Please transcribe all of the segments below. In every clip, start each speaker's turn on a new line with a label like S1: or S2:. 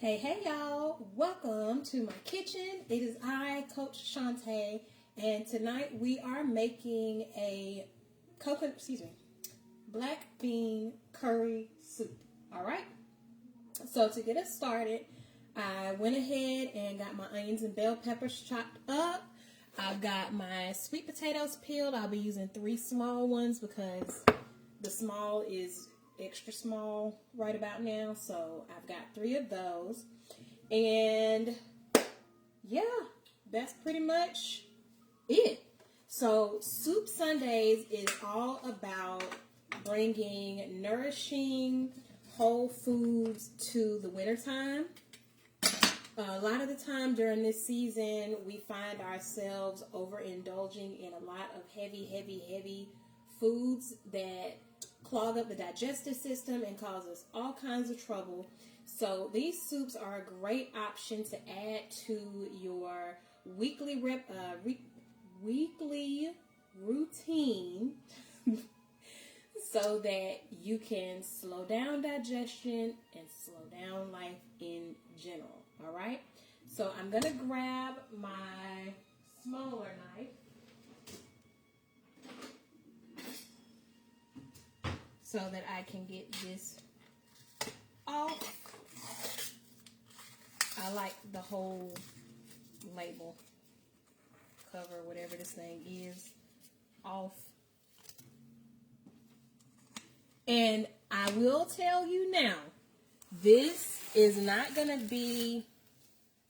S1: Hey y'all, welcome to my kitchen. It is I, Coach Shantae, and tonight we are making a black bean curry soup. All right, so to get us started, I went ahead and got my onions and bell peppers chopped up. I've got my sweet potatoes peeled. I'll be using 3 small ones because the small is extra small right about now, so I've got 3 of those. And yeah, that's pretty much it. So Soup Sundays is all about bringing nourishing whole foods to the wintertime. A lot of the time during this season, we find ourselves overindulging in a lot of heavy foods that clog up the digestive system and cause us all kinds of trouble. So these soups are a great option to add to your weekly routine so that you can slow down digestion and slow down life in general. All right? So I'm going to grab my smaller knife. So that I can get this off. I like the whole label, cover, whatever this thing is, off. And I will tell you now, this is not going to be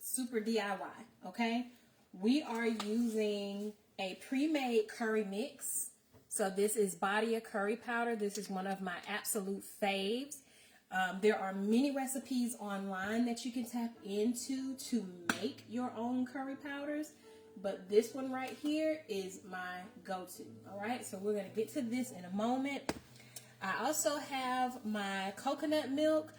S1: super DIY, okay? We are using a pre-made curry mix. So this is Badia curry powder. This is one of my absolute faves. There are many recipes online that you can tap into to make your own curry powders. But this one right here is my go-to. All right, so we're going to get to this in a moment. I also have my coconut milk.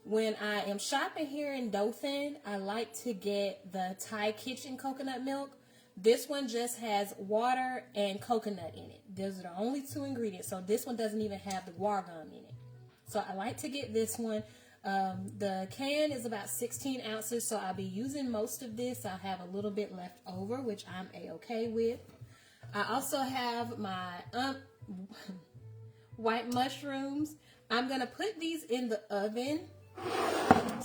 S1: When I am shopping here in Dothan, I like to get the Thai Kitchen coconut milk. This one just has water and coconut in it. Those are the only 2 ingredients. So this one doesn't even have the guar gum in it. So I like to get this one. The can is about 16 ounces, so I'll be using most of this. I'll have a little bit left over, which I'm a-okay with. I also have my white mushrooms. I'm going to put these in the oven.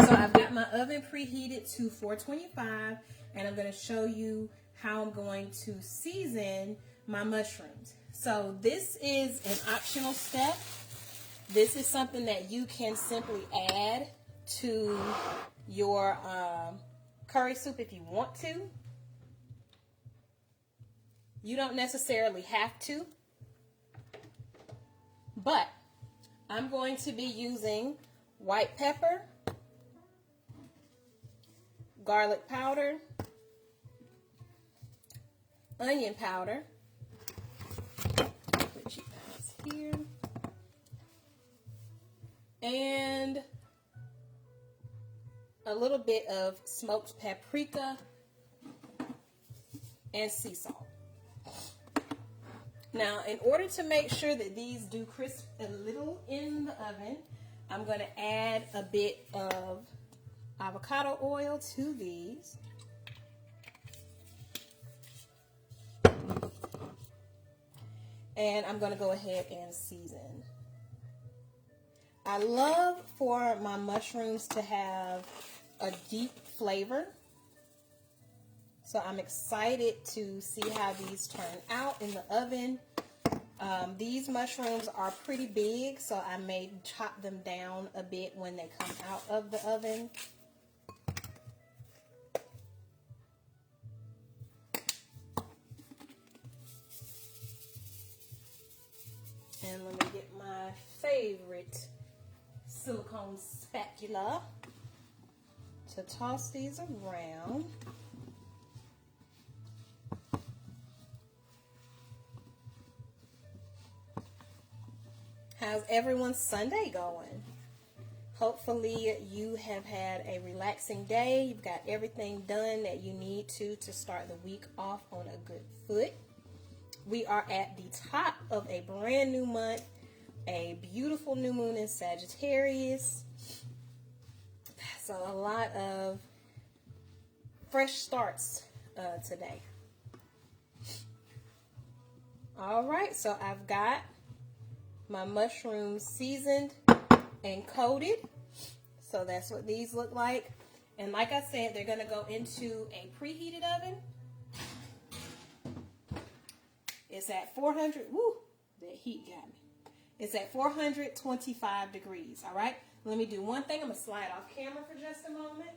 S1: So I've got my oven preheated to 425, and I'm going to show you how I'm going to season my mushrooms. So this is an optional step. This is something that you can simply add to your curry soup if you want to. You don't necessarily have to, but I'm going to be using white pepper, garlic powder, onion powder, put you guys here, and a little bit of smoked paprika and sea salt. Now, in order to make sure that these do crisp a little in the oven, I'm going to add a bit of avocado oil to these. And I'm going to go ahead and season. I love for my mushrooms to have a deep flavor. So I'm excited to see how these turn out in the oven. These mushrooms are pretty big, so I may chop them down a bit when they come out of the oven. And let me get my favorite silicone spatula to toss these around. How's everyone's Sunday going? Hopefully you have had a relaxing day. You've got everything done that you need to start the week off on a good foot. We are at the top of a brand new month, a beautiful new moon in Sagittarius. So So a lot of fresh starts today. All right, so I've got my mushrooms seasoned and coated. So that's what these look like. And like I said, they're gonna go into a preheated oven. It's at 400, woo, that heat got me. It's at 425 degrees, all right? Let me do one thing. I'm gonna slide off camera for just a moment.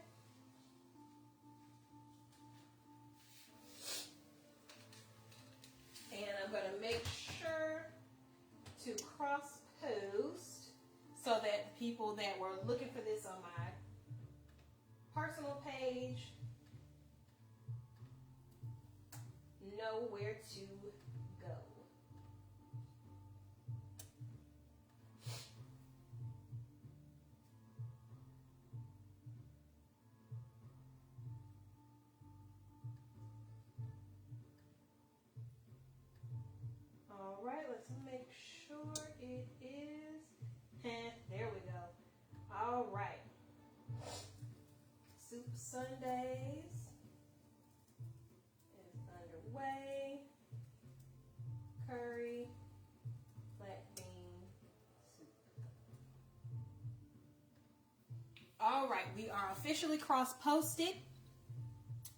S1: And I'm gonna make sure to cross post so that people that were looking for this on my personal page know where to go. All right, let's make sure it is. There we go. All right. Soup Sundays is underway. Curry, black bean soup. All right, we are officially cross-posted,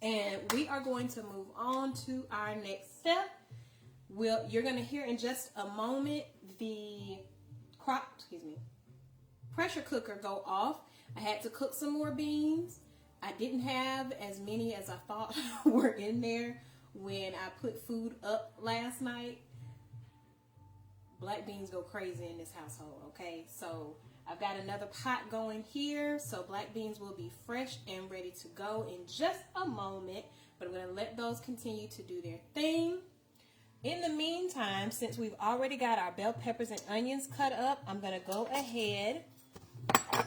S1: and we are going to move on to our next step. You're going to hear in just a moment the pressure cooker go off. I had to cook some more beans. I didn't have as many as I thought were in there when I put food up last night. Black beans go crazy in this household, okay? So I've got another pot going here, so black beans will be fresh and ready to go in just a moment, but I'm going to let those continue to do their thing. In the meantime, since we've already got our bell peppers and onions cut up, I'm going to go ahead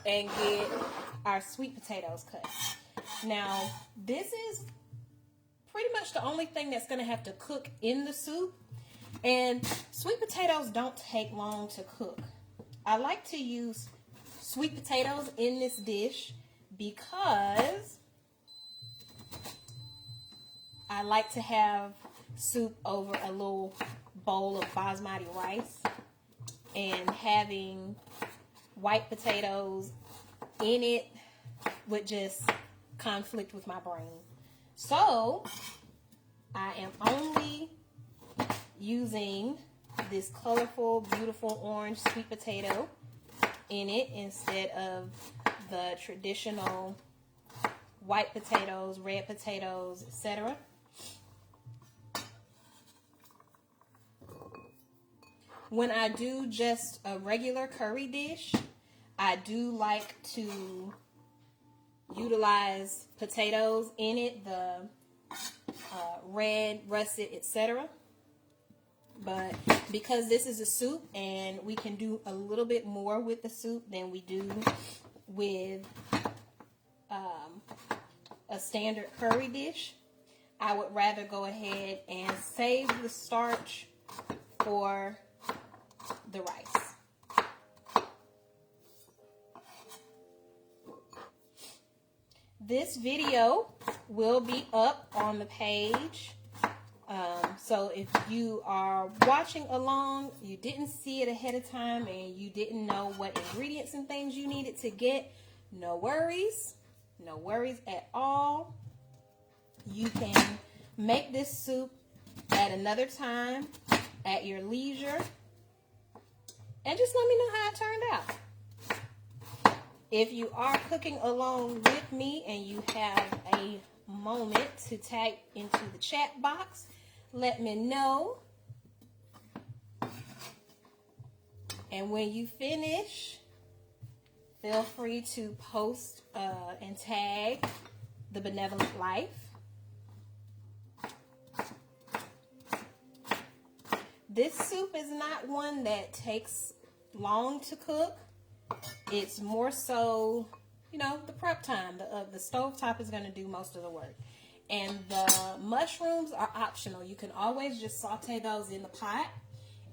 S1: and get our sweet potatoes cut. Now, this is pretty much the only thing that's going to have to cook in the soup. And sweet potatoes don't take long to cook. I like to use sweet potatoes in this dish because I like to have soup over a little bowl of basmati rice, and having white potatoes in it would just conflict with my brain. So I am only using this colorful, beautiful orange sweet potato in it instead of the traditional white potatoes, red potatoes, etc. When I do just a regular curry dish, I do like to utilize potatoes in it, the red, russet, etc. But because this is a soup and we can do a little bit more with the soup than we do with a standard curry dish, I would rather go ahead and save the starch for the rice. This video will be up on the page. So if you are watching along, you didn't see it ahead of time and you didn't know what ingredients and things you needed to get, no worries. No worries at all. You can make this soup at another time at your leisure. And just let me know how it turned out. If you are cooking along with me and you have a moment to type into the chat box, let me know. And when you finish, feel free to post and tag The Benevolent Life. This soup is not one that takes long to cook. It's more so, you know, the prep time. The stovetop is going to do most of the work. And the mushrooms are optional. You can always just saute those in the pot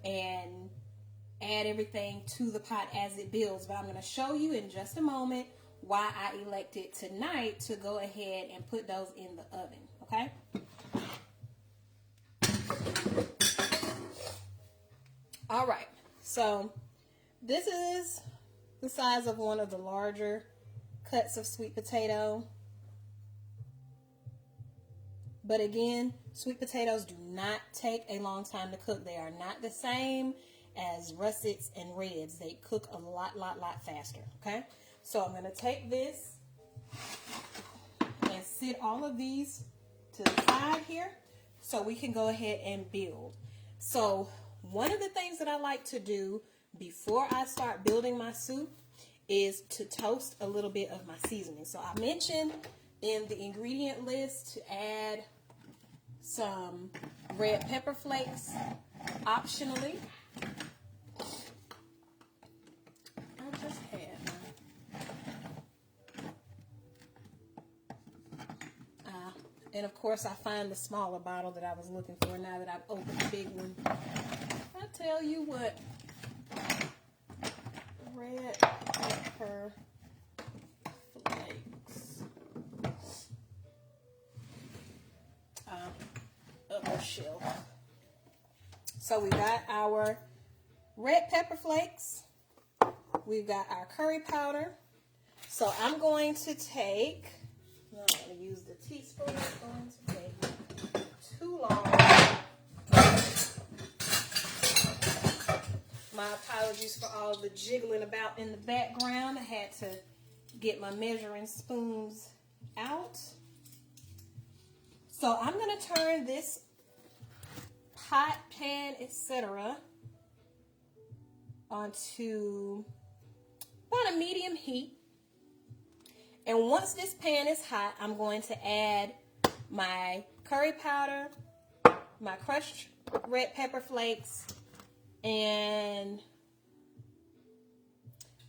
S1: and add everything to the pot as it builds. But I'm going to show you in just a moment why I elected tonight to go ahead and put those in the oven, okay? All right, so this is the size of one of the larger cuts of sweet potato. But again, sweet potatoes do not take a long time to cook. They are not the same as russets and reds. They cook a lot faster, okay? So I'm going to take this and sit all of these to the side here so we can go ahead and build. So one of the things that I like to do before I start building my soup is to toast a little bit of my seasoning. So I mentioned in the ingredient list to add some red pepper flakes optionally. I just had and of course I find the smaller bottle that I was looking for now that I've opened the big one. I tell you what, red pepper flakes. Upper shelf. So we got our red pepper flakes. We've got our curry powder. So I'm going to take, I'm going to use the teaspoon. It's going to take too long. My apologies for all the jiggling about in the background. I had to get my measuring spoons out. So I'm going to turn this pot, pan, etc. onto about a medium heat. And once this pan is hot, I'm going to add my curry powder, my crushed red pepper flakes, and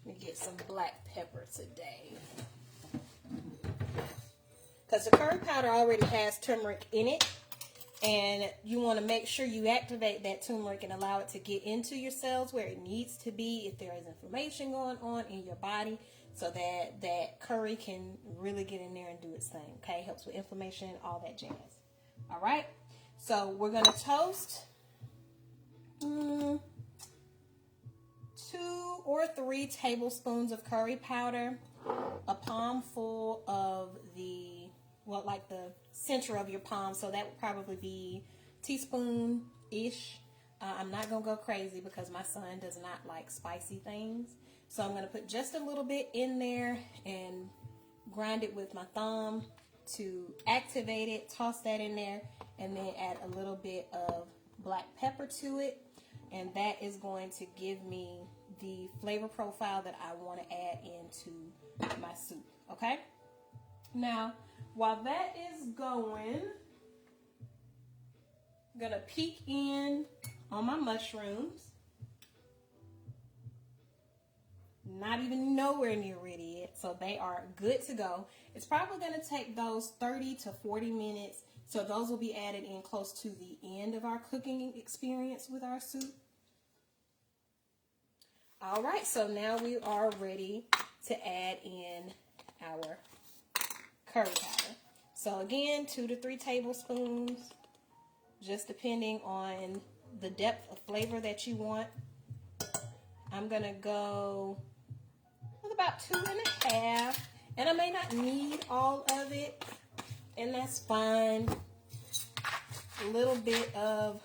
S1: let me get some black pepper today. Because the curry powder already has turmeric in it. And you want to make sure you activate that turmeric and allow it to get into your cells where it needs to be if there is inflammation going on in your body, so that that curry can really get in there and do its thing. Okay, helps with inflammation, all that jazz. All right, so we're going to toast 2 or 3 tablespoons of curry powder, a palm full of the, well, like the center of your palm, so that would probably be teaspoon-ish. I'm not going to go crazy because my son does not like spicy things. So I'm going to put just a little bit in there and grind it with my thumb to activate it, toss that in there, and then add a little bit of black pepper to it. And that is going to give me the flavor profile that I want to add into my soup, okay? Now, while that is going, I'm going to peek in on my mushrooms. Not even nowhere near ready yet, so they are good to go. It's probably going to take those 30 to 40 minutes, so those will be added in close to the end of our cooking experience with our soup. All right, so now we are ready to add in our curry powder. So again, 2 to 3 tablespoons, just depending on the depth of flavor that you want. I'm going to go with about 2.5, and I may not need all of it, and that's fine. A little bit of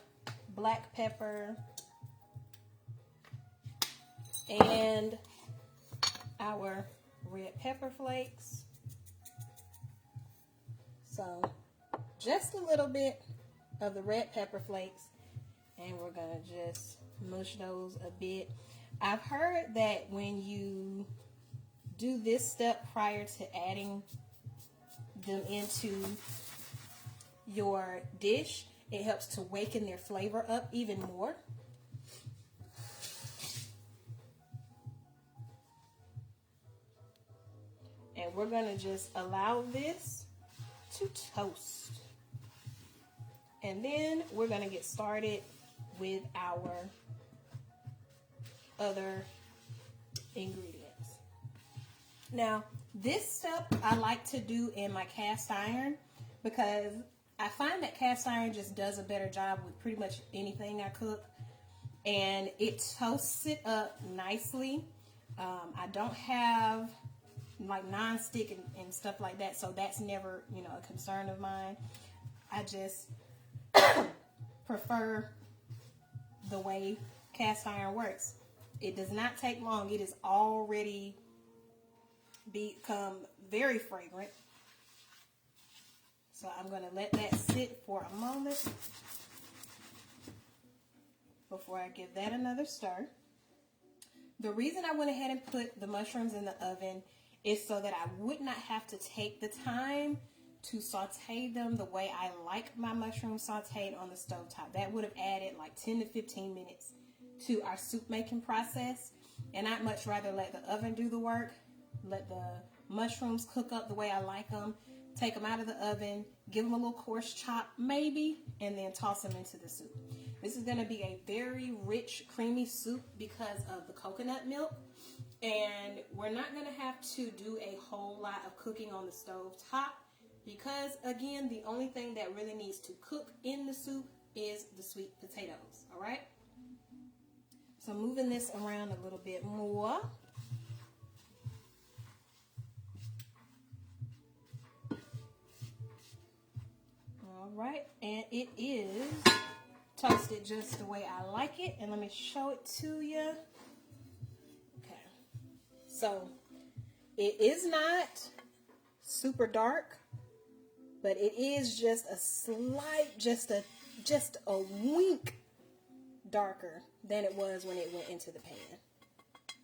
S1: black pepper and our red pepper flakes. So just a little bit of the red pepper flakes, and we're going to just mush those a bit. I've heard that when you do this step prior to adding them into your dish, it helps to waken their flavor up even more. And we're going to just allow this to toast. And then we're going to get started with our other ingredients. Now, This step I like to do in my cast iron because I find that cast iron just does a better job with pretty much anything I cook. And it toasts it up nicely. I don't have like non-stick and stuff like that, so that's never, a concern of mine. I just prefer the way cast iron works. It does not take long. It is already become very fragrant. So I'm going to let that sit for a moment before I give that another stir. The reason I went ahead and put the mushrooms in the oven is so that I would not have to take the time to saute them the way I like my mushrooms sauteed on the stovetop. That would have added like 10 to 15 minutes to our soup making process. And I'd much rather let the oven do the work, let the mushrooms cook up the way I like them, take them out of the oven, give them a little coarse chop maybe, and then toss them into the soup. This is going to be a very rich, creamy soup because of the coconut milk. And we're not going to have to do a whole lot of cooking on the stove top because, again, the only thing that really needs to cook in the soup is the sweet potatoes, all right? So moving this around a little bit more. All right, and it is toasted just the way I like it. And let me show it to you. Okay, so it is not super dark, but it is just a slight, just a wink darker than it was when it went into the pan.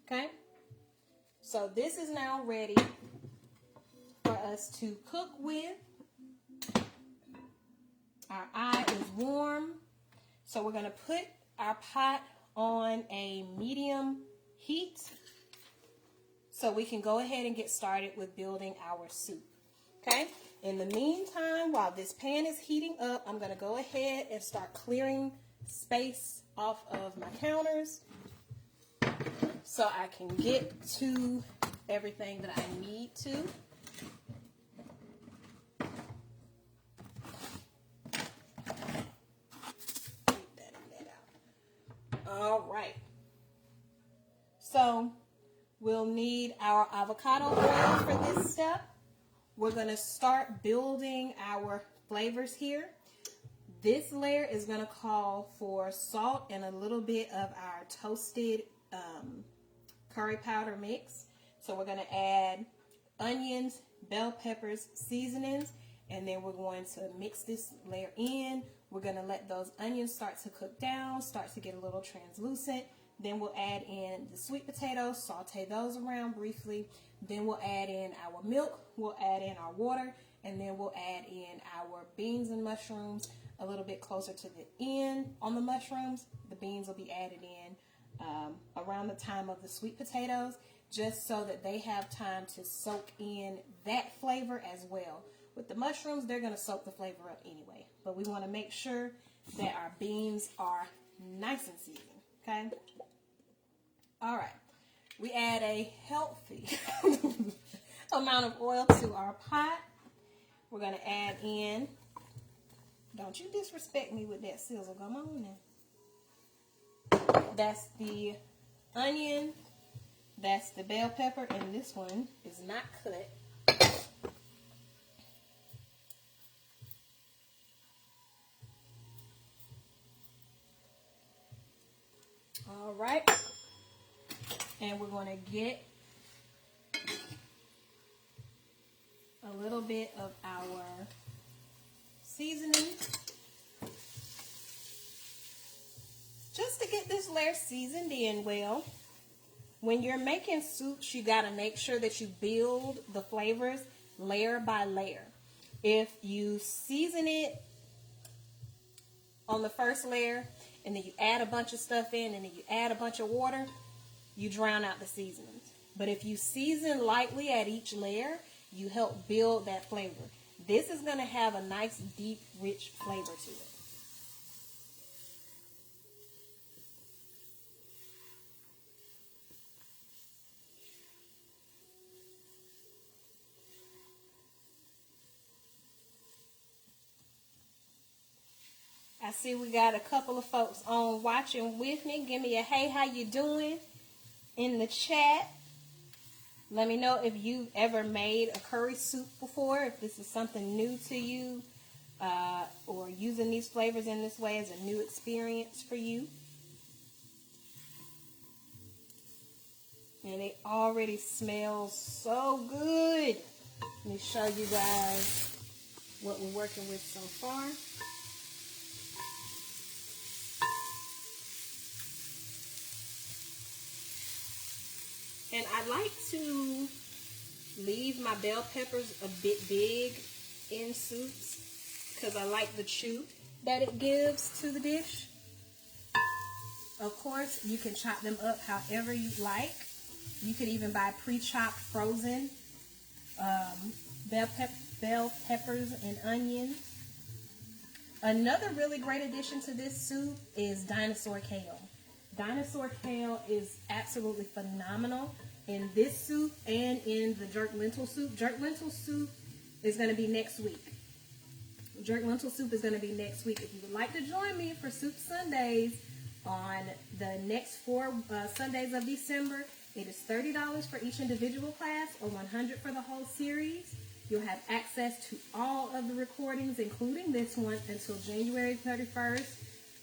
S1: Okay, so this is now ready for us to cook with. Our eye is warm, so we're going to put our pot on a medium heat so we can go ahead and get started with building our soup. Okay, in the meantime, while this pan is heating up, I'm going to go ahead and start clearing space off of my counters so I can get to everything that I need to. All right. So we'll need our avocado oil for this step. We're going to start building our flavors here. This layer is going to call for salt and a little bit of our toasted curry powder mix. So we're going to add onions, bell peppers, seasonings, and then we're going to mix this layer in. We're going to let those onions start to cook down, start to get a little translucent. Then we'll add in the sweet potatoes, saute those around briefly. Then we'll add in our milk, we'll add in our water, and then we'll add in our beans and mushrooms a little bit closer to the end on the mushrooms. The beans will be added in around the time of the sweet potatoes, just so that they have time to soak in that flavor as well. With the mushrooms, they're going to soak the flavor up anyway. But we want to make sure that our beans are nice and seasoned, okay? All right. We add a healthy amount of oil to our pot. We're going to add in, don't you disrespect me with that sizzle, come on now. That's the onion, that's the bell pepper, and this one is not cut. All right, and we're going to get a little bit of our seasoning just to get this layer seasoned in well. When you're making soups, you got to make sure that you build the flavors layer by layer. If you season it on the first layer, and then you add a bunch of stuff in, and then you add a bunch of water, you drown out the seasonings. But if you season lightly at each layer, you help build that flavor. This is going to have a nice, deep, rich flavor to it. I see we got a couple of folks on watching with me. Give me a hey, how you doing in the chat. Let me know if you've ever made a curry soup before, if this is something new to you, or using these flavors in this way is a new experience for you. And it already smells so good. Let me show you guys what we're working with so far. And I like to leave my bell peppers a bit big in soups because I like the chew that it gives to the dish. Of course, you can chop them up however you like. You could even buy pre-chopped frozen bell peppers and onions. Another really great addition to this soup is dinosaur kale. Dinosaur kale is absolutely phenomenal in this soup and in the jerk lentil soup. Jerk lentil soup is going to be next week. Jerk lentil soup is going to be next week. If you would like to join me for Soup Sundays on the next 4 Sundays of December, it is $30 for each individual class or $100 for the whole series. You'll have access to all of the recordings, including this one, until January 31st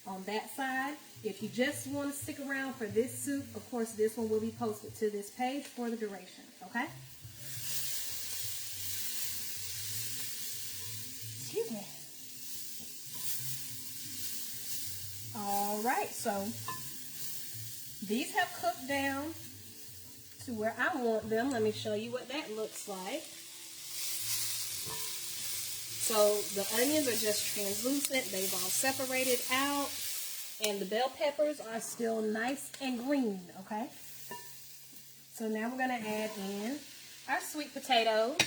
S1: on that side. If you just want to stick around for this soup, of course, this one will be posted to this page for the duration, okay? Excuse me. All right, so these have cooked down to where I want them. Let me show you what that looks like. So the onions are just translucent. They've all separated out. And the bell peppers are still nice and green, okay? So now we're going to add in our sweet potatoes.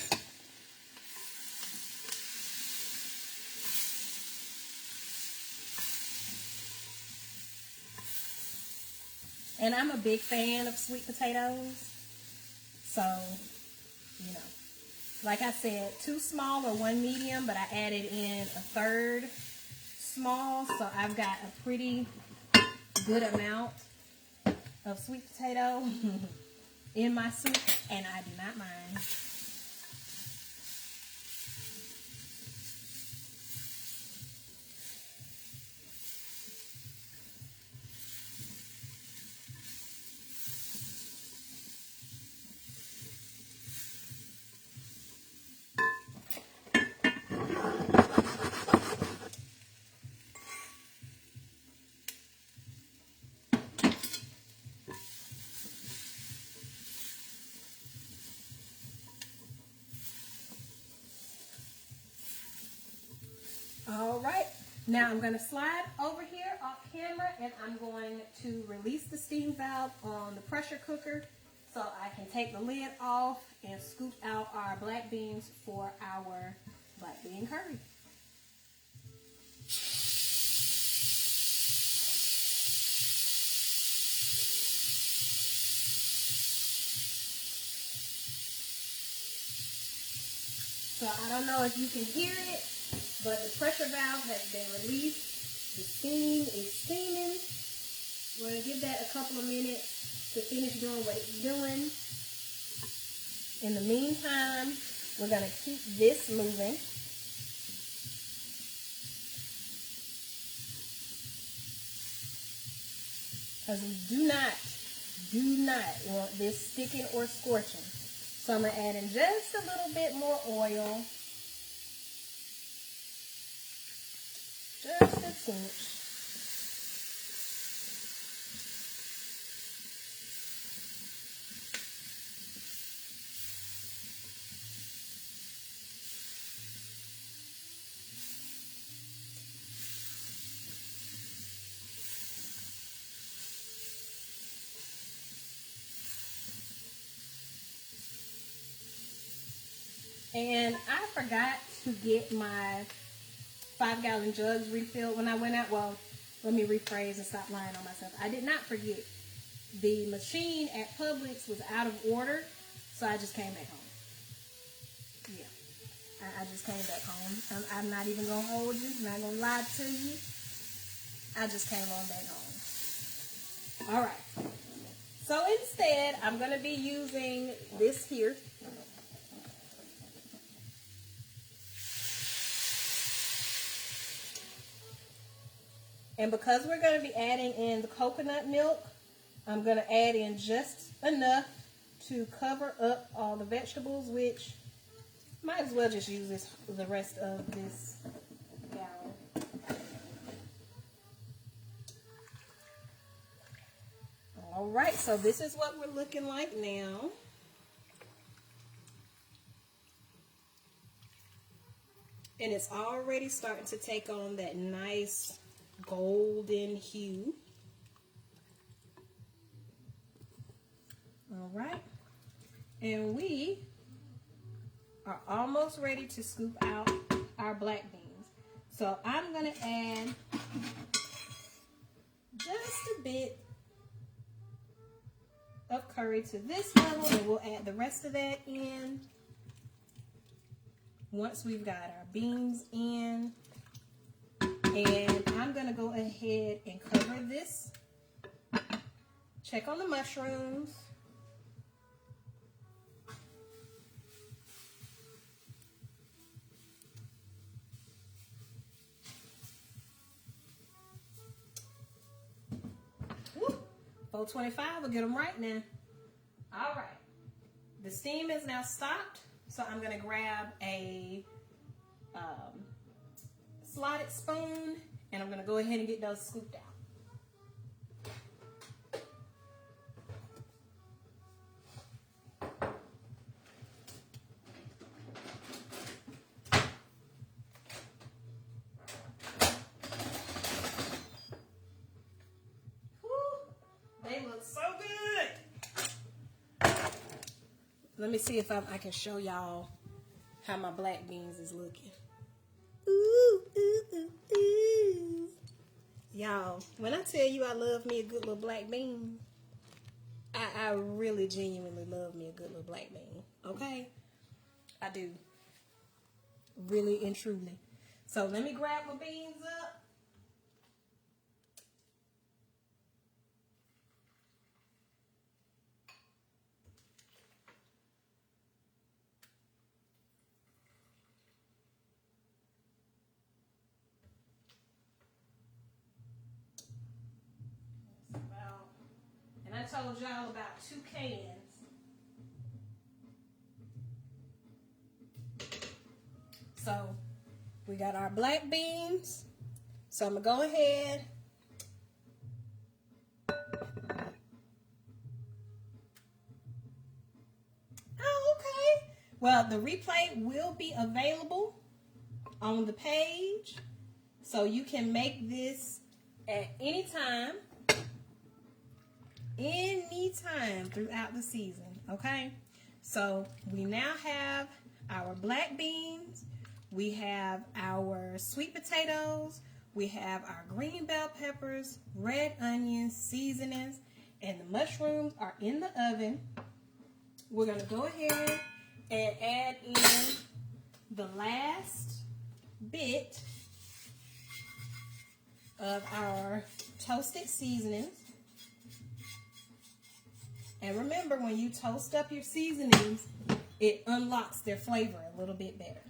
S1: And I'm a big fan of sweet potatoes. So, you know, like I said, 2 small or 1 medium, but I added in a 3rd small. So I've got a pretty good amount of sweet potato in my soup, and I do not mind. All right, now I'm going to slide over here off camera, and I'm going to release the steam valve on the pressure cooker so I can take the lid off and scoop out our black beans for our black bean curry. So I don't know if you can hear it, but the pressure valve has been released. The steam is steaming. We're going to give that a couple of minutes to finish doing what it's doing. In the meantime, we're going to keep this moving. Because we do not want this sticking or scorching. So I'm going to add in just a little bit more oil. Just a pinch. And I forgot to get my 5-gallon jugs refilled when I went out. Well, let me rephrase and stop lying on myself. I did not forget. The machine at Publix was out of order, so I just came back home. Yeah, I just came back home. I'm not even going to hold you. I'm not going to lie to you. I just came on back home. All right. So instead, I'm going to be using this here. And because we're going to be adding in the coconut milk, I'm going to add in just enough to cover up all the vegetables, which might as well just use the rest of this gallon. All right, so this is what we're looking like now. And it's already starting to take on that nice golden hue. All right, and we are almost ready to scoop out our black beans. So I'm going to add just a bit of curry to this level, and we'll add the rest of that in once we've got our beans in. And I'm going to go ahead and cover this. Check on the mushrooms. Woo, 425 will get them right now. All right. The steam is now stopped, so I'm going to grab a slotted spoon, and I'm going to go ahead and get those scooped out. They look so good. Let me see if I can show y'all how my black beans is looking. Ooh, ooh, ooh, ooh. Y'all, when I tell you I love me a good little black bean, I really genuinely love me a good little black bean. Okay? I do. Really and truly. So let me grab my beans up. And I told y'all about 2 cans. So we got our black beans. So I'm going to go ahead. Oh, okay. Well, the replay will be available on the page. So you can make this at any time. Anytime throughout the season, okay? So we now have our black beans, we have our sweet potatoes, we have our green bell peppers, red onions, seasonings, and the mushrooms are in the oven. We're going to go ahead and add in the last bit of our toasted seasonings. And remember, when you toast up your seasonings, it unlocks their flavor a little bit better.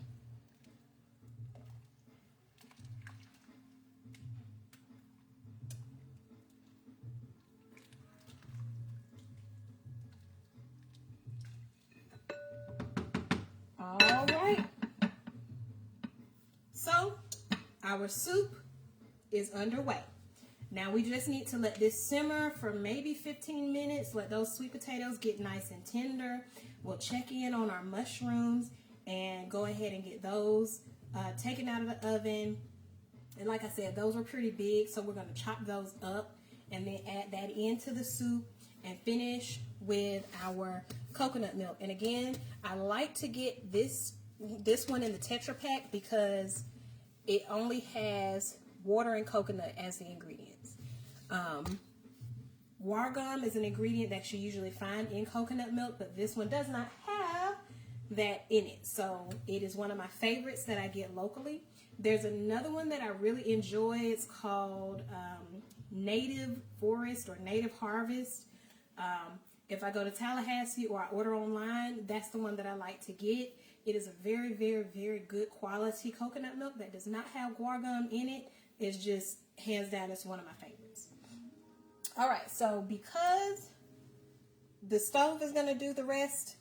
S1: All right. So, our soup is underway. Now we just need to let this simmer for maybe 15 minutes. Let those sweet potatoes get nice and tender. We'll check in on our mushrooms and go ahead and get those taken out of the oven. And like I said, those were pretty big, so we're going to chop those up and then add that into the soup and finish with our coconut milk. And again, I like to get this one in the Tetra Pak because it only has water and coconut as the ingredients. War gum is an ingredient that you usually find in coconut milk, but this one does not have that in it. So it is one of my favorites that I get locally. There's another one that I really enjoy. It's called Native Forest or Native Harvest. If I go to Tallahassee or I order online, that's the one that I like to get. It is a very, very, very good quality coconut milk that does not have guar gum in it. It's just, hands down, it's one of my favorites. All right, so because the stove is going to do the rest,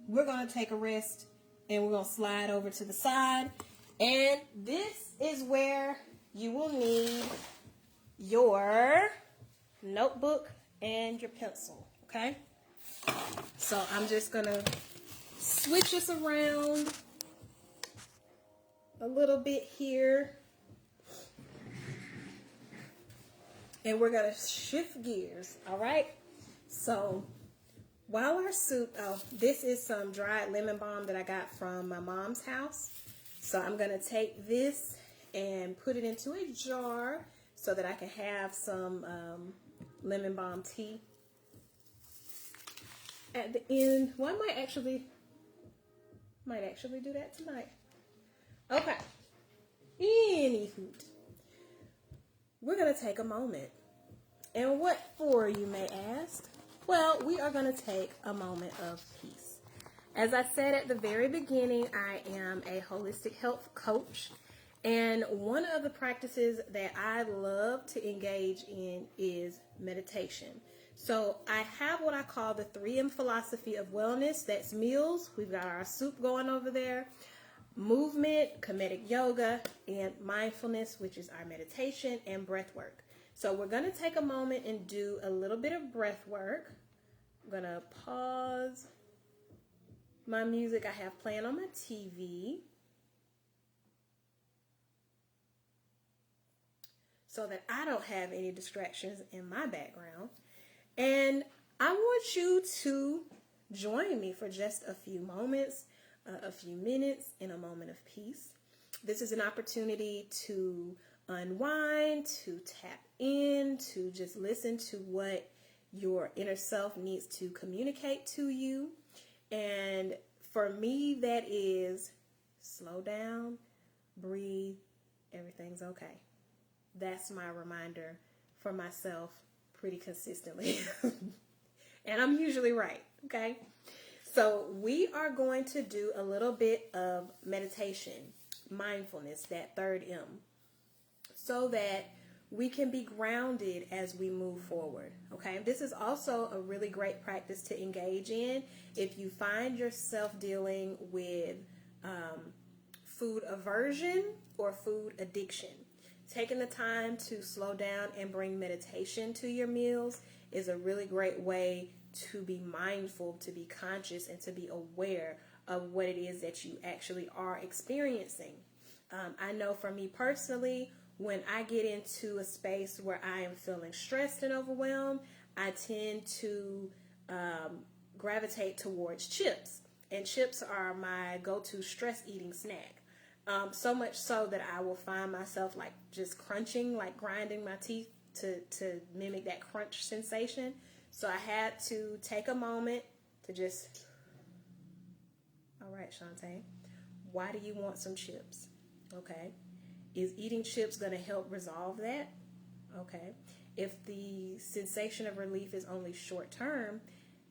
S1: we're going to take a rest and we're going to slide over to the side. And this is where you will need your notebook and your pencil, okay? So I'm just going to switch us around a little bit here. And we're going to shift gears, all right? So while our soup, this is some dried lemon balm that I got from my mom's house. So I'm going to take this and put it into a jar so that I can have some lemon balm tea at the end. Well, I might actually do that tonight. Okay. Anywho, we're going to take a moment. And what for, you may ask? Well, we are going to take a moment of peace. As I said at the very beginning, I am a holistic health coach. And one of the practices that I love to engage in is meditation. So I have what I call the 3M philosophy of wellness. That's meals. We've got our soup going over there. Movement, comedic yoga, and mindfulness, which is our meditation, and breath work. So we're going to take a moment and do a little bit of breath work. I'm going to pause my music I have playing on my TV so that I don't have any distractions in my background. And I want you to join me for just a few moments, a few minutes in a moment of peace. This is an opportunity to unwind, to tap in, to just listen to what your inner self needs to communicate to you. And for me, that is slow down, breathe, everything's okay. That's my reminder for myself pretty consistently. And I'm usually right, okay? So we are going to do a little bit of meditation, mindfulness, that third M, so that we can be grounded as we move forward, okay? This is also a really great practice to engage in if you find yourself dealing with food aversion or food addiction. Taking the time to slow down and bring meditation to your meals is a really great way to be mindful, to be conscious, and to be aware of what it is that you actually are experiencing. I know for me personally, when I get into a space where I am feeling stressed and overwhelmed, I tend to gravitate towards chips. And chips are my go-to stress eating snack. So much so that I will find myself like just crunching, like grinding my teeth to mimic that crunch sensation. So I had to take a moment to just, all right, Shantae, why do you want some chips? Okay. Is eating chips going to help resolve that? Okay. If the sensation of relief is only short term,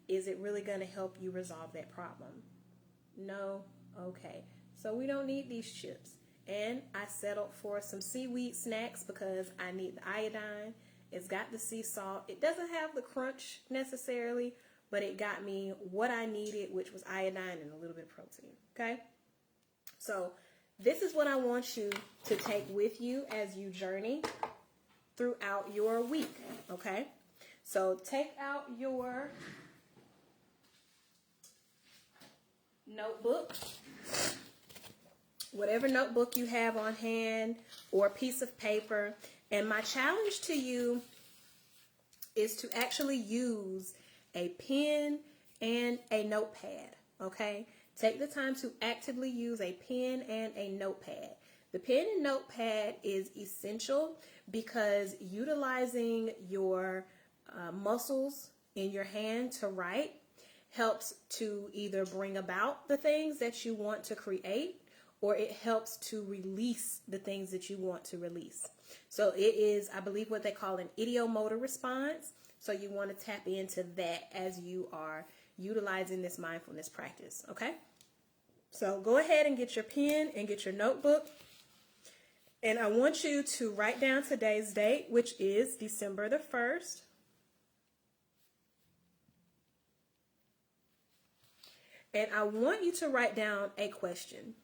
S1: is it really going to help you resolve that problem? No. Okay. So we don't need these chips. And I settled for some seaweed snacks because I need the iodine. It's got the sea salt. It doesn't have the crunch necessarily, but it got me what I needed, which was iodine and a little bit of protein. Okay? So this is what I want you to take with you as you journey throughout your week. Okay? So take out your notebook, whatever notebook you have on hand or a piece of paper. And my challenge to you is to actually use a pen and a notepad, okay? Take the time to actively use a pen and a notepad. The pen and notepad is essential because utilizing your muscles in your hand to write helps to either bring about the things that you want to create, or it helps to release the things that you want to release. So it is, I believe, what they call an ideomotor response. So you want to tap into that as you are utilizing this mindfulness practice, okay? So go ahead and get your pen and get your notebook. And I want you to write down today's date, which is December the 1st. And I want you to write down a question.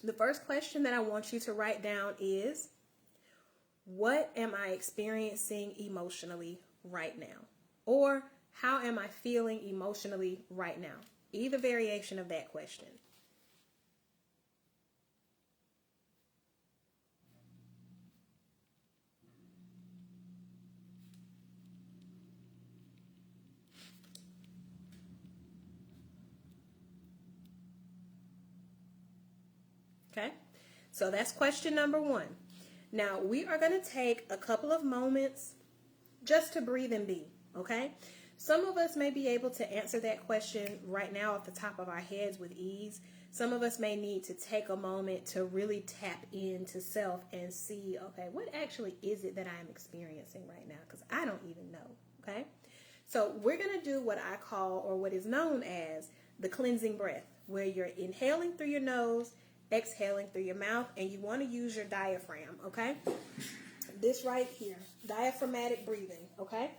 S1: The first question that I want you to write down is, what am I experiencing emotionally right now? Or how am I feeling emotionally right now? Either variation of that question. Okay, so that's question number one. Now we are going to take a couple of moments just to breathe and be, okay? Some of us may be able to answer that question right now off the top of our heads with ease. Some of us may need to take a moment to really tap into self and see, okay, what actually is it that I'm experiencing right now? Because I don't even know, okay? So we're going to do what I call, or what is known as, the cleansing breath, where you're inhaling through your nose, exhaling through your mouth, and you want to use your diaphragm, okay? This right here, diaphragmatic breathing, okay?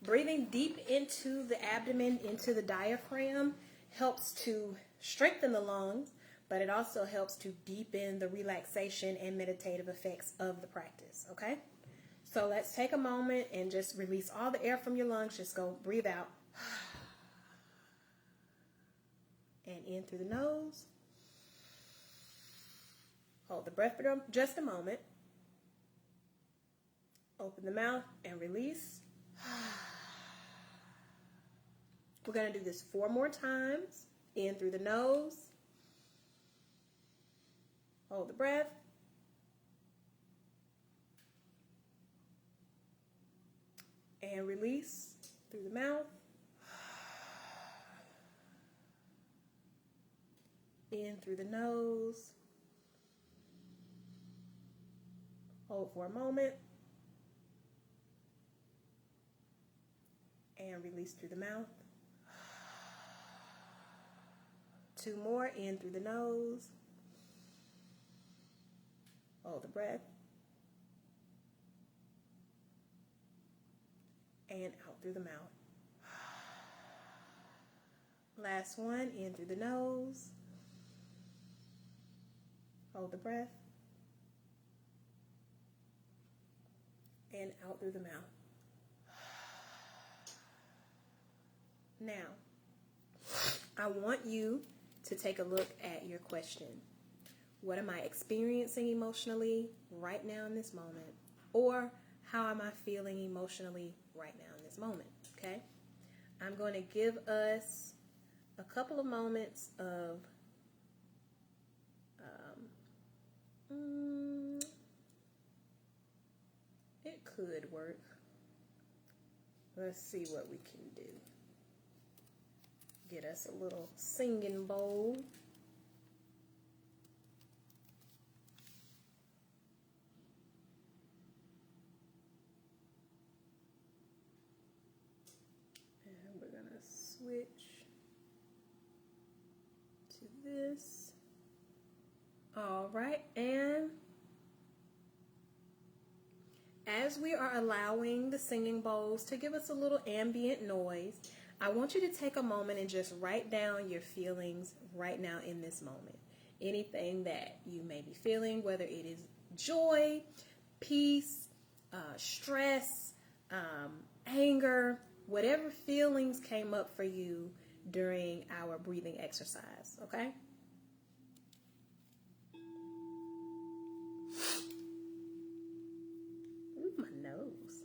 S1: Breathing deep into the abdomen, into the diaphragm, helps to strengthen the lungs, but it also helps to deepen the relaxation and meditative effects of the practice, okay? So let's take a moment and just release all the air from your lungs. Just go breathe out. And in through the nose. Hold the breath for just a moment. Open the mouth and release. We're going to do this 4 more times. In through the nose. Hold the breath. And release through the mouth. In through the nose. Hold for a moment. And release through the mouth. 2 more. In through the nose. Hold the breath. And out through the mouth. Last one. In through the nose. Hold the breath. And out through the mouth. Now, I want you to take a look at your question. What am I experiencing emotionally right now in this moment? Or how am I feeling emotionally right now in this moment? Okay? I'm going to give us a couple of moments of it could work. Let's see what we can do. Get us a little singing bowl. And we're going to switch to this. All right, and as we are allowing the singing bowls to give us a little ambient noise, I want you to take a moment and just write down your feelings right now in this moment. Anything that you may be feeling, whether it is joy, peace, stress, anger, whatever feelings came up for you during our breathing exercise, okay? Ooh, my nose.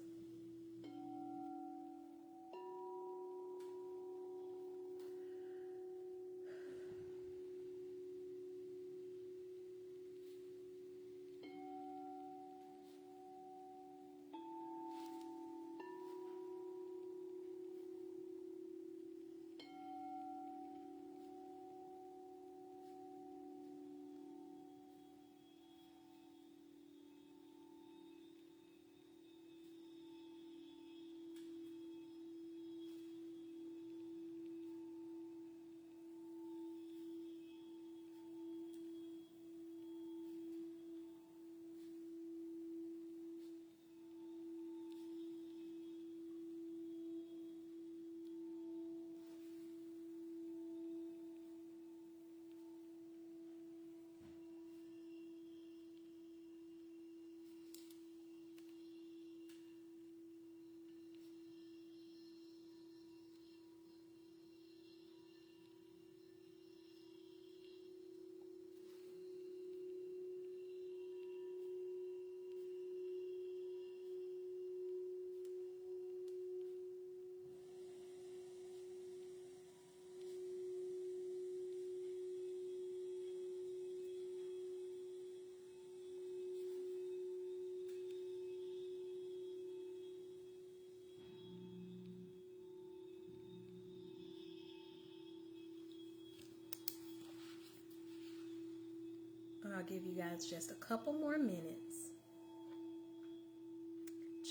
S1: I'll give you guys just a couple more minutes.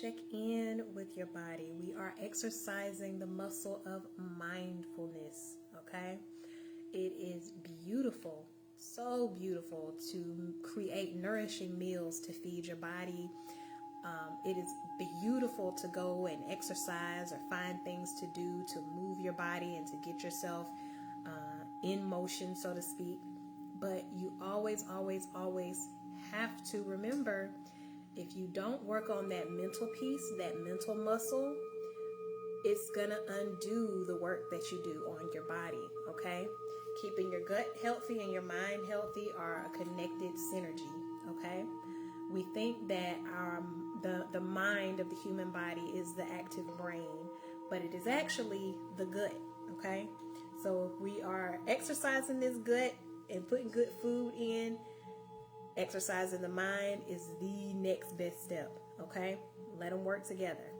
S1: Check in with your body. We are exercising the muscle of mindfulness, okay? It is beautiful, so beautiful to create nourishing meals to feed your body. It is beautiful to go and exercise or find things to do to move your body and to get yourself in motion, so to speak. But you always, always, always have to remember, if you don't work on that mental piece, that mental muscle, it's gonna undo the work that you do on your body, okay? Keeping your gut healthy and your mind healthy are a connected synergy, okay? We think that the mind of the human body is the active brain, but it is actually the gut, okay? So if we are exercising this gut and putting good food in, exercising the mind is the next best step, okay? Let them work together.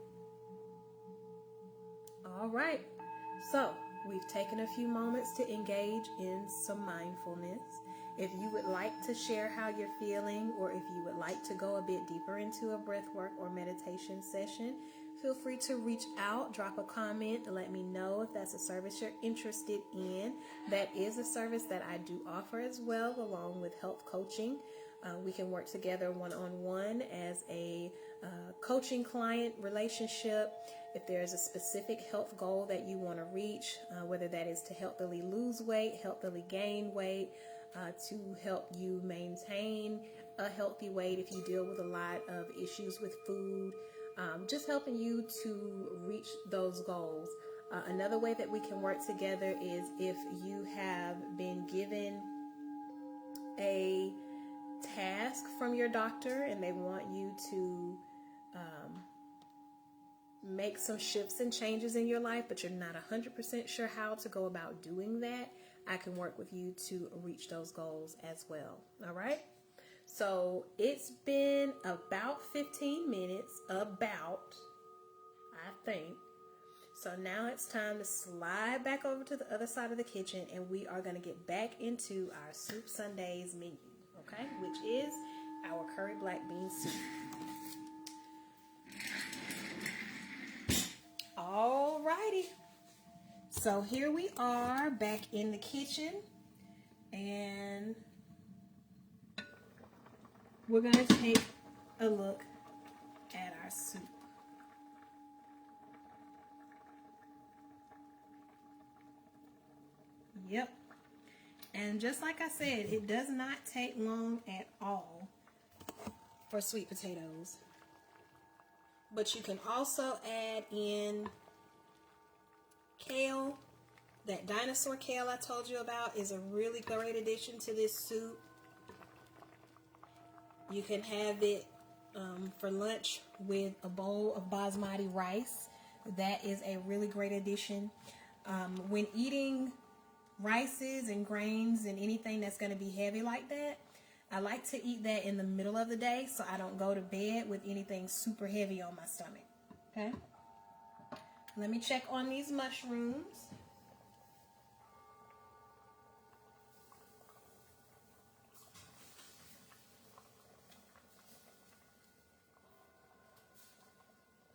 S1: All right, so we've taken a few moments to engage in some mindfulness. If you would like to share how you're feeling, or if you would like to go a bit deeper into a breathwork or meditation session, feel free to reach out, drop a comment, and let me know if that's a service you're interested in. That is a service that I do offer as well, along with health coaching. We can work together one-on-one as a coaching client relationship. If there's a specific health goal that you want to reach, whether that is to healthily lose weight, healthily gain weight, to help you maintain a healthy weight if you deal with a lot of issues with food, just helping you to reach those goals. Another way that we can work together is if you have been given a task from your doctor and they want you to make some shifts and changes in your life, but you're not 100% sure how to go about doing that, I can work with you to reach those goals as well. All right. So it's been about 15 minutes, I think. So now it's time to slide back over to the other side of the kitchen, and we are going to get back into our Soup Sundays menu, okay, which is our curry black bean soup. Alrighty. So here we are back in the kitchen, and we're going to take a look at our soup. Yep. And just like I said, it does not take long at all for sweet potatoes. But you can also add in kale. That dinosaur kale I told you about is a really great addition to this soup. You can have it for lunch with a bowl of basmati rice. That is a really great addition. When eating rices and grains and anything that's going to be heavy like that, I like to eat that in the middle of the day so I don't go to bed with anything super heavy on my stomach. Okay? Let me check on these mushrooms.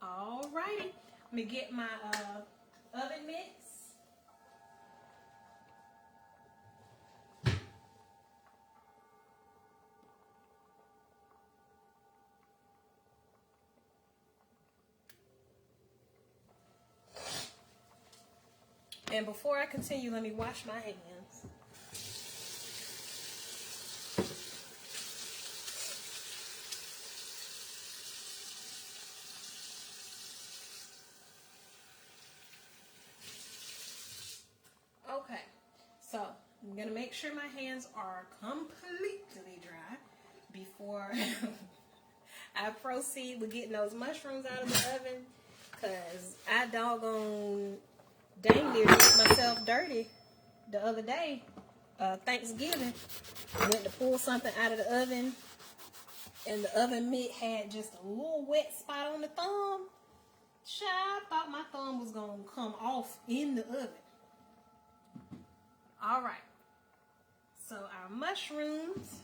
S1: Alrighty. Let me get my oven mitts. And before I continue, let me wash my hands. Okay, so I'm going to make sure my hands are completely dry before I proceed with getting those mushrooms out of the oven, because I doggone dang near did myself dirty the other day, Thanksgiving. I went to pull something out of the oven, and the oven mitt had just a little wet spot on the thumb. Child, I thought my thumb was going to come off in the oven. All right. So our mushrooms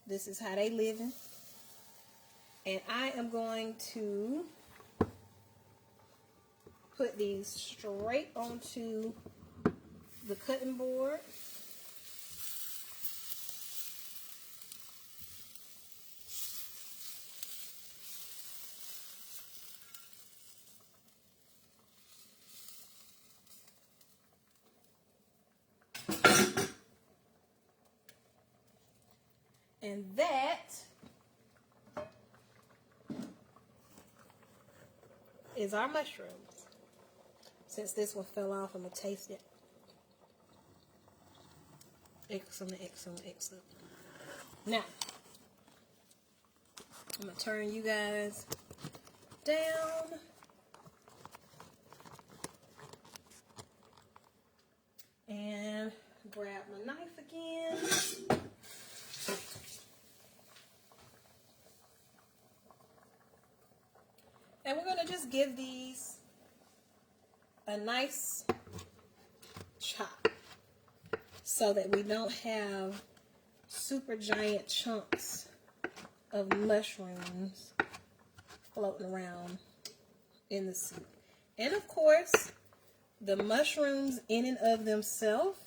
S1: This is how they living. And I am going to put these straight onto the cutting board. And that is our mushrooms. Since this one fell off, I'm going to taste it. Excellent, excellent, excellent. Now, I'm going to turn you guys down. And grab my knife again. And we're going to just give these a nice chop so that we don't have super giant chunks of mushrooms floating around in the soup. And of course, the mushrooms in and of themselves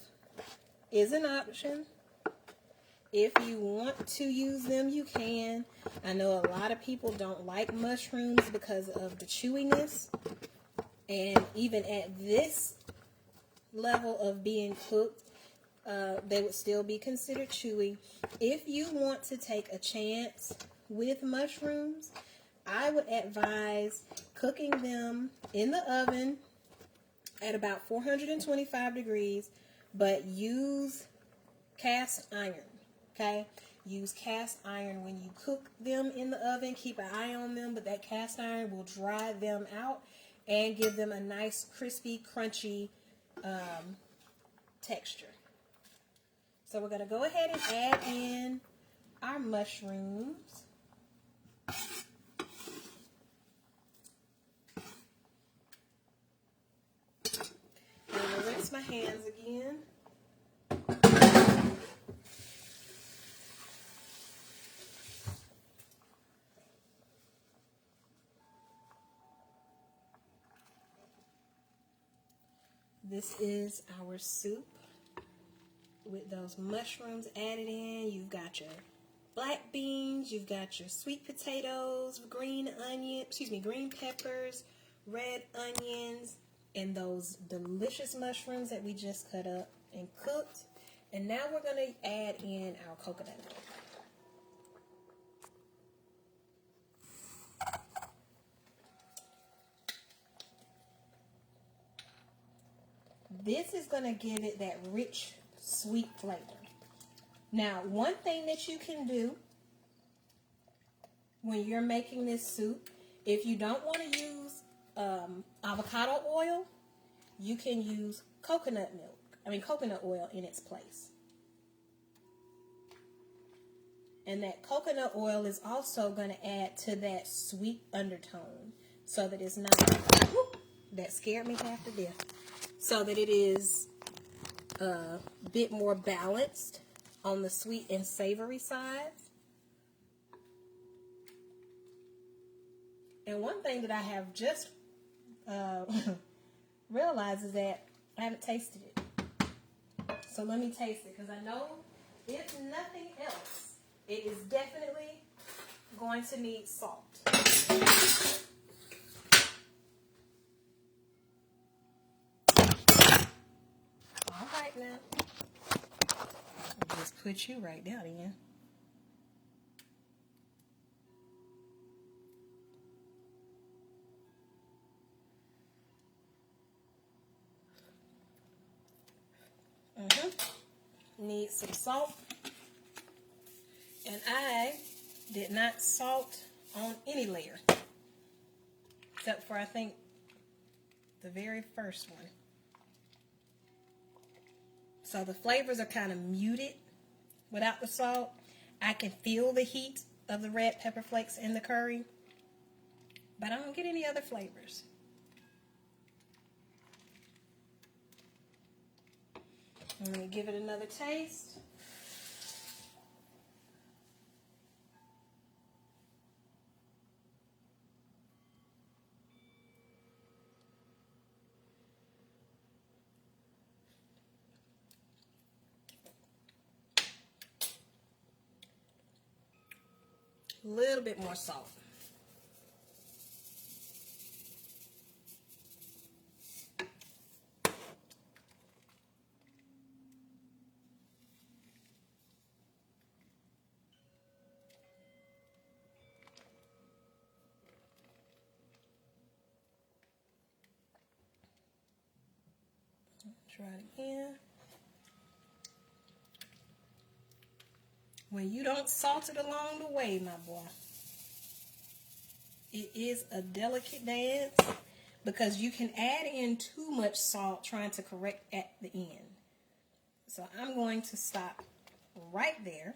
S1: is an option. If you want to use them, you can. I know a lot of people don't like mushrooms because of the chewiness. And even at this level of being cooked, they would still be considered chewy. If you want to take a chance with mushrooms, I would advise cooking them in the oven at about 425 degrees, but use cast iron. Okay, use cast iron when you cook them in the oven. Keep an eye on them, but that cast iron will dry them out and give them a nice crispy, crunchy texture. So we're going to go ahead and add in our mushrooms. I'm going to rinse my hands again. This is our soup with those mushrooms added in. You've got your black beans, you've got your sweet potatoes, green peppers, red onions, and those delicious mushrooms that we just cut up and cooked. And now we're going to add in our coconut milk. This is going to give it that rich, sweet flavor. Now, one thing that you can do when you're making this soup, if you don't want to use avocado oil, you can use coconut oil in its place. And that coconut oil is also going to add to that sweet undertone so that it's not, whoop, that scared me half to death. So that it is a bit more balanced on the sweet and savory sides. And one thing that I have just realized is that I haven't tasted it. So let me taste it, because I know if nothing else, it is definitely going to need salt. Alright now. I'll just put you right down again. Need some salt. And I did not salt on any layer. Except for, I think, the very first one. So the flavors are kind of muted without the salt. I can feel the heat of the red pepper flakes in the curry, but I don't get any other flavors. I'm going to give it another taste. A little bit more salt. Try it again. When you don't salt it along the way, my boy, it is a delicate dance because you can add in too much salt trying to correct at the end. So I'm going to stop right there.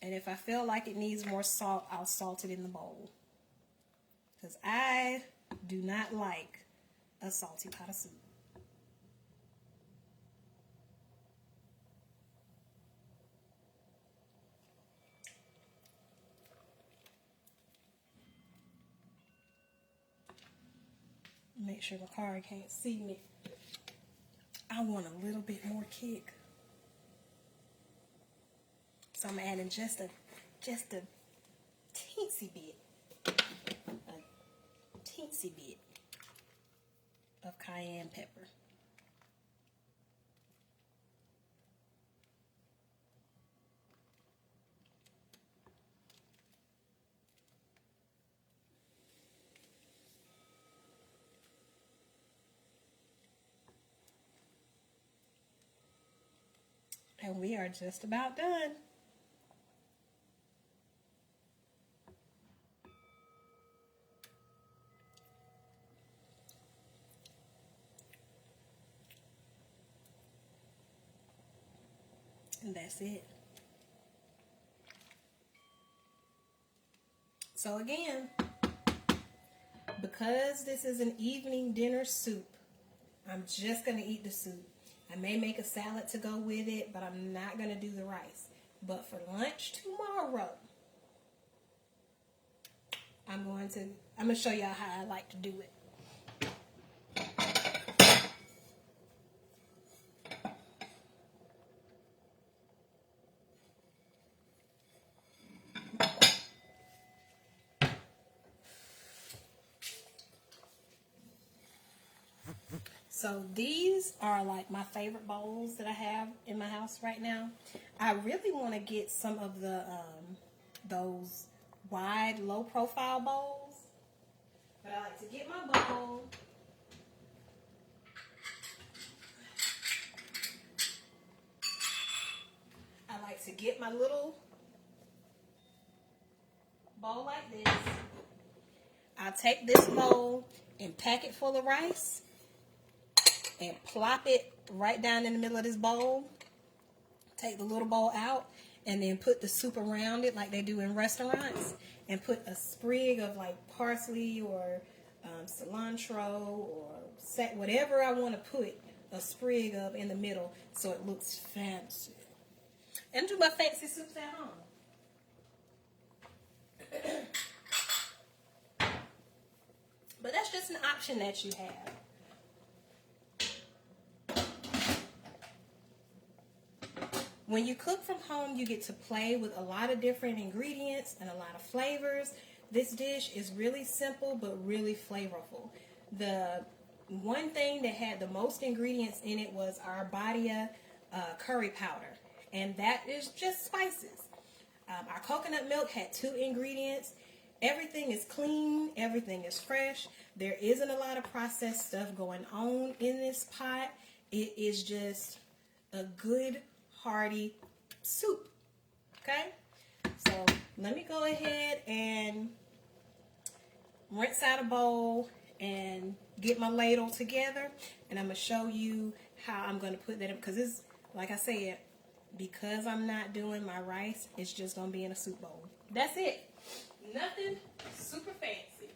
S1: And if I feel like it needs more salt, I'll salt it in the bowl. Because I do not like a salty pot of soup. Make sure Makari can't see me. I want a little bit more kick. So I'm adding just a teensy bit. A teensy bit of cayenne pepper. And we are just about done. And that's it. So again, because this is an evening dinner soup, I'm just going to eat the soup. I may make a salad to go with it, but I'm not going to do the rice. But for lunch tomorrow, I'm going to show y'all how I like to do it. So these are like my favorite bowls that I have in my house right now. I really want to get some of the those wide, low profile bowls. But I like to get my bowl. I like to get my little bowl like this. I'll take this bowl and pack it full of rice and plop it right down in the middle of this bowl. Take the little bowl out and then put the soup around it like they do in restaurants and put a sprig of like parsley or cilantro or whatever I want to put a sprig of in the middle so it looks fancy. And do my fancy soups at home. But that's just an option that you have. When you cook from home, you get to play with a lot of different ingredients and a lot of flavors. This dish is really simple but really flavorful. The one thing that had the most ingredients in it was our Badia curry powder, and that is just spices. Our coconut milk had 2 ingredients. Everything is clean. Everything is fresh. There isn't a lot of processed stuff going on in this pot. It is just a good, hearty soup. Okay? So let me go ahead and rinse out a bowl and get my ladle together. And I'm going to show you how I'm going to put that in. Because it's, like I said, because I'm not doing my rice, it's just going to be in a soup bowl. That's it. Nothing super fancy.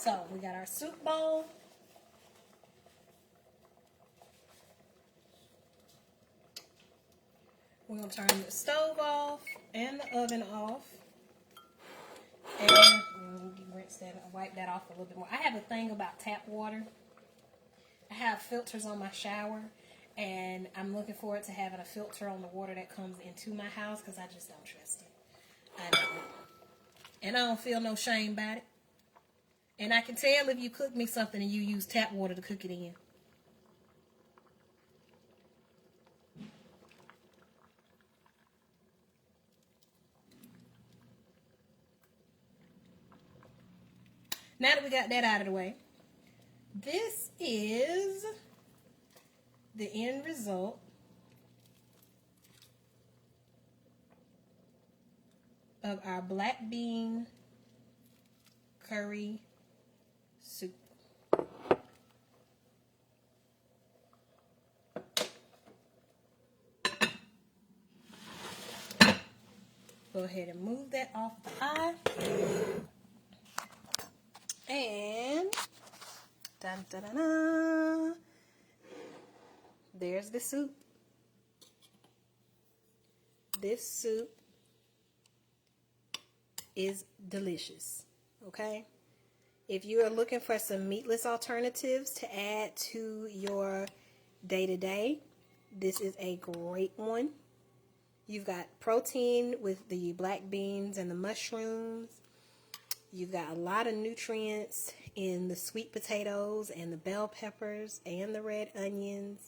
S1: So we got our soup bowl. We're going to turn the stove off and the oven off. And rinse that, wipe that off a little bit more. I have a thing about tap water. I have filters on my shower, and I'm looking forward to having a filter on the water that comes into my house because I just don't trust it. I don't. And I don't feel no shame about it. And I can tell if you cook me something and you use tap water to cook it in. Now that we got that out of the way, this is the end result of our black bean curry soup. Go ahead and move that off the eye. And dun, dun, dun, dun. There's the soup. This soup is delicious, okay? If you are looking for some meatless alternatives to add to your day-to-day, this is a great one. You've got protein with the black beans and the mushrooms. You've got a lot of nutrients in the sweet potatoes and the bell peppers and the red onions.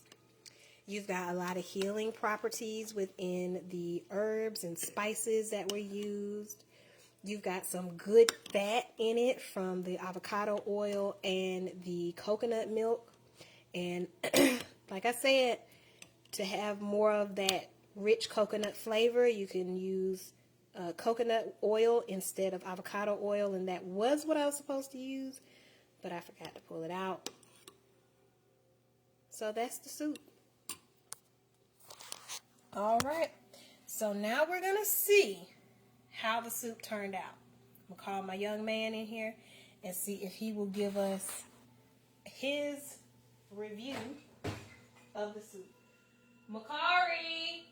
S1: You've got a lot of healing properties within the herbs and spices that were used. You've got some good fat in it from the avocado oil and the coconut milk. And like I said, to have more of that rich coconut flavor, you can use coconut oil instead of avocado oil, and that was what I was supposed to use, but I forgot to pull it out. So that's the soup. All right, so now we're gonna see how the soup turned out. I'm gonna call my young man in here and see if he will give us his review of the soup. Makari!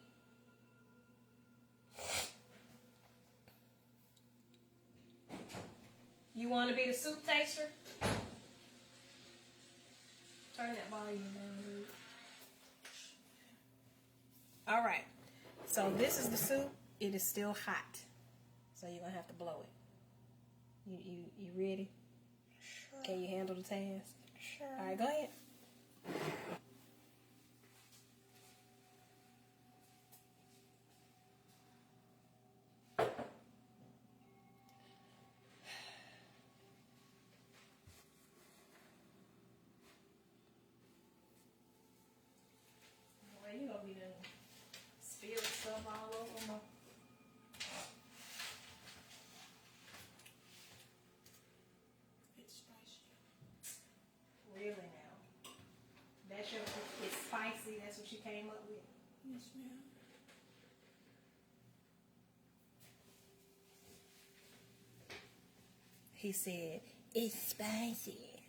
S1: You want to be the soup taster? Turn that volume down, dude. All right. So this is the soup. It is still hot. So you're going to have to blow it. You ready? Sure. Can you handle the task? Sure. All right, go ahead. You gonna be done spilling stuff all over my. It's spicy. Really now? That's your. It's spicy. That's what you came up with. Yes, ma'am. He said it's spicy.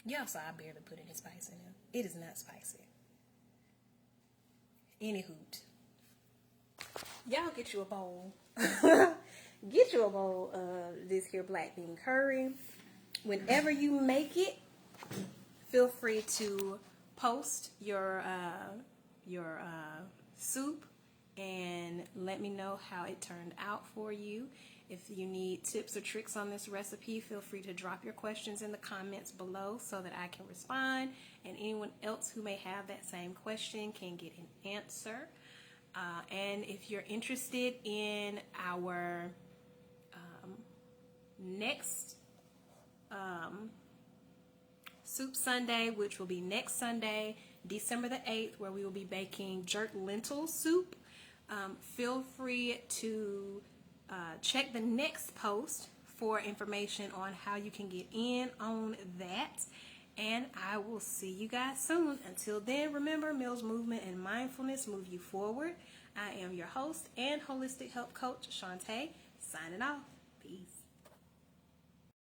S1: Y'all saw I barely put any spice in it. It is not spicy. Any hoot. Y'all get you a bowl. Get you a bowl of this here black bean curry. Whenever you make it, feel free to post your soup and let me know how it turned out for you. If you need tips or tricks on this recipe, feel free to drop your questions in the comments below so that I can respond, and anyone else who may have that same question can get an answer. And if you're interested in our next Soup Sunday, which will be next Sunday, December the 8th, where we will be baking jerk lentil soup, feel free to check the next post for information on how you can get in on that. And I will see you guys soon. Until then, remember, Meals, Movement, and Mindfulness move you forward. I am your host and holistic health coach, Shantae, signing off. Peace.